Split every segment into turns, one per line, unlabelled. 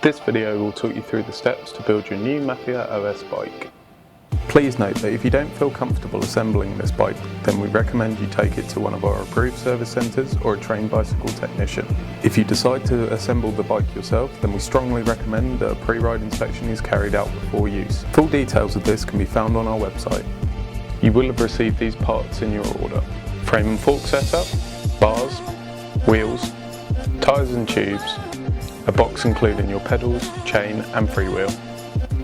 This video will talk you through the steps to build your new Mafia OS bike. Please note that if you don't feel comfortable assembling this bike, then we recommend you take it to one of our approved service centres or a trained bicycle technician. If you decide to assemble the bike yourself, then we strongly recommend that a pre-ride inspection is carried out before use. Full details of this can be found on our website. You will have received these parts in your order: frame and fork setup, bars, wheels, tyres and tubes, a box including your pedals, chain and freewheel.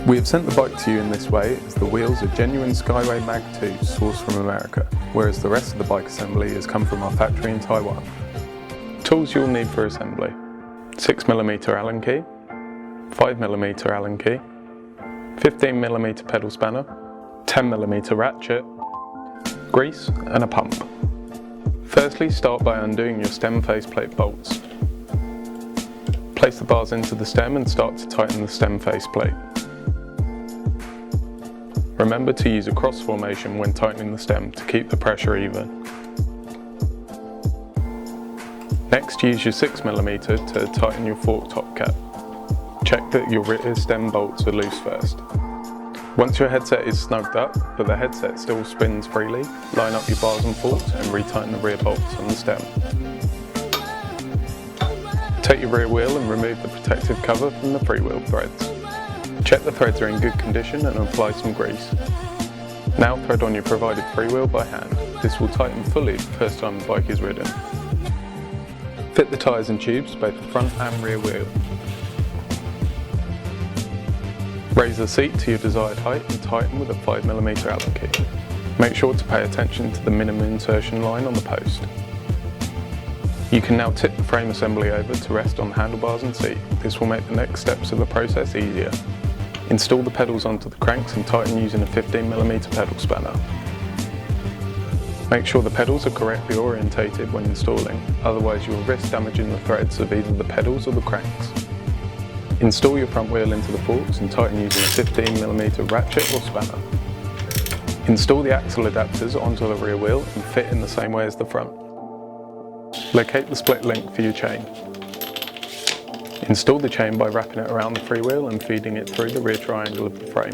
We have sent the bike to you in this way as the wheels are genuine Skyway Mag 2 sourced from America, whereas the rest of the bike assembly has come from our factory in Taiwan. Tools you'll need for assembly: 6mm Allen key, 5mm Allen key, 15mm pedal spanner, 10mm ratchet, grease and a pump. Firstly, start by undoing your stem faceplate bolts. Place the bars into the stem and start to tighten the stem faceplate. Remember to use a cross formation when tightening the stem to keep the pressure even. Next, use your 6mm to tighten your fork top cap. Check that your rear stem bolts are loose first. Once your headset is snugged up, but the headset still spins freely, line up your bars and forks and retighten the rear bolts on the stem. Take your rear wheel and remove the protective cover from the freewheel threads. Check the threads are in good condition and apply some grease. Now thread on your provided freewheel by hand. This will tighten fully the first time the bike is ridden. Fit the tyres and tubes to both the front and rear wheel. Raise the seat to your desired height and tighten with a 5mm Allen key. Make sure to pay attention to the minimum insertion line on the post. You can now tip the frame assembly over to rest on the handlebars and seat. This will make the next steps of the process easier. Install the pedals onto the cranks and tighten using a 15mm pedal spanner. Make sure the pedals are correctly orientated when installing, otherwise you will risk damaging the threads of either the pedals or the cranks. Install your front wheel into the forks and tighten using a 15mm ratchet or spanner. Install the axle adapters onto the rear wheel and fit in the same way as the front. Locate the split link for your chain. Install the chain by wrapping it around the freewheel and feeding it through the rear triangle of the frame.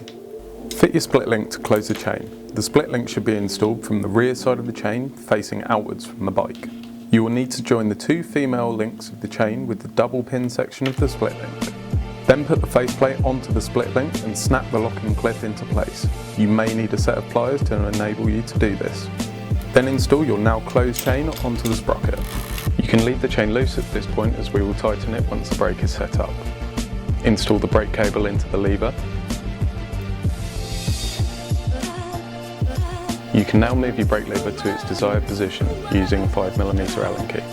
Fit your split link to close the chain. The split link should be installed from the rear side of the chain, facing outwards from the bike. You will need to join the two female links of the chain with the double pin section of the split link. Then put the faceplate onto the split link and snap the locking clip into place. You may need a set of pliers to enable you to do this. Then install your now closed chain onto the sprocket. You can leave the chain loose at this point as we will tighten it once the brake is set up. Install the brake cable into the lever. You can now move your brake lever to its desired position using a 5mm Allen key.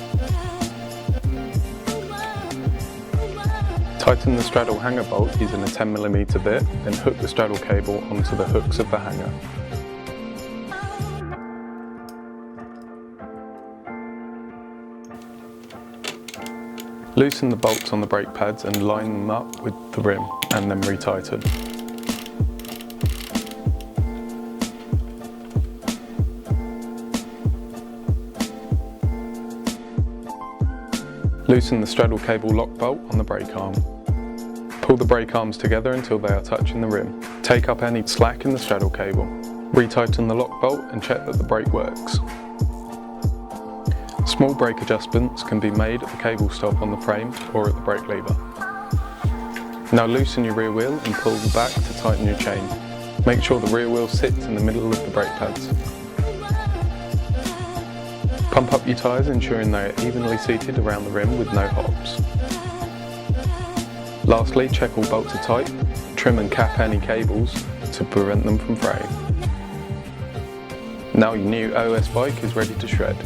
Tighten the straddle hanger bolt using a 10mm bit, then hook the straddle cable onto the hooks of the hanger. Loosen the bolts on the brake pads and line them up with the rim and then retighten. Loosen the straddle cable lock bolt on the brake arm. Pull the brake arms together until they are touching the rim. Take up any slack in the straddle cable. Retighten the lock bolt and check that the brake works. Small brake adjustments can be made at the cable stop on the frame or at the brake lever. Now loosen your rear wheel and pull back to tighten your chain. Make sure the rear wheel sits in the middle of the brake pads. Pump up your tyres, ensuring they are evenly seated around the rim with no hops. Lastly, check all bolts are tight. Trim and cap any cables to prevent them from fraying. Now your new OS bike is ready to shred.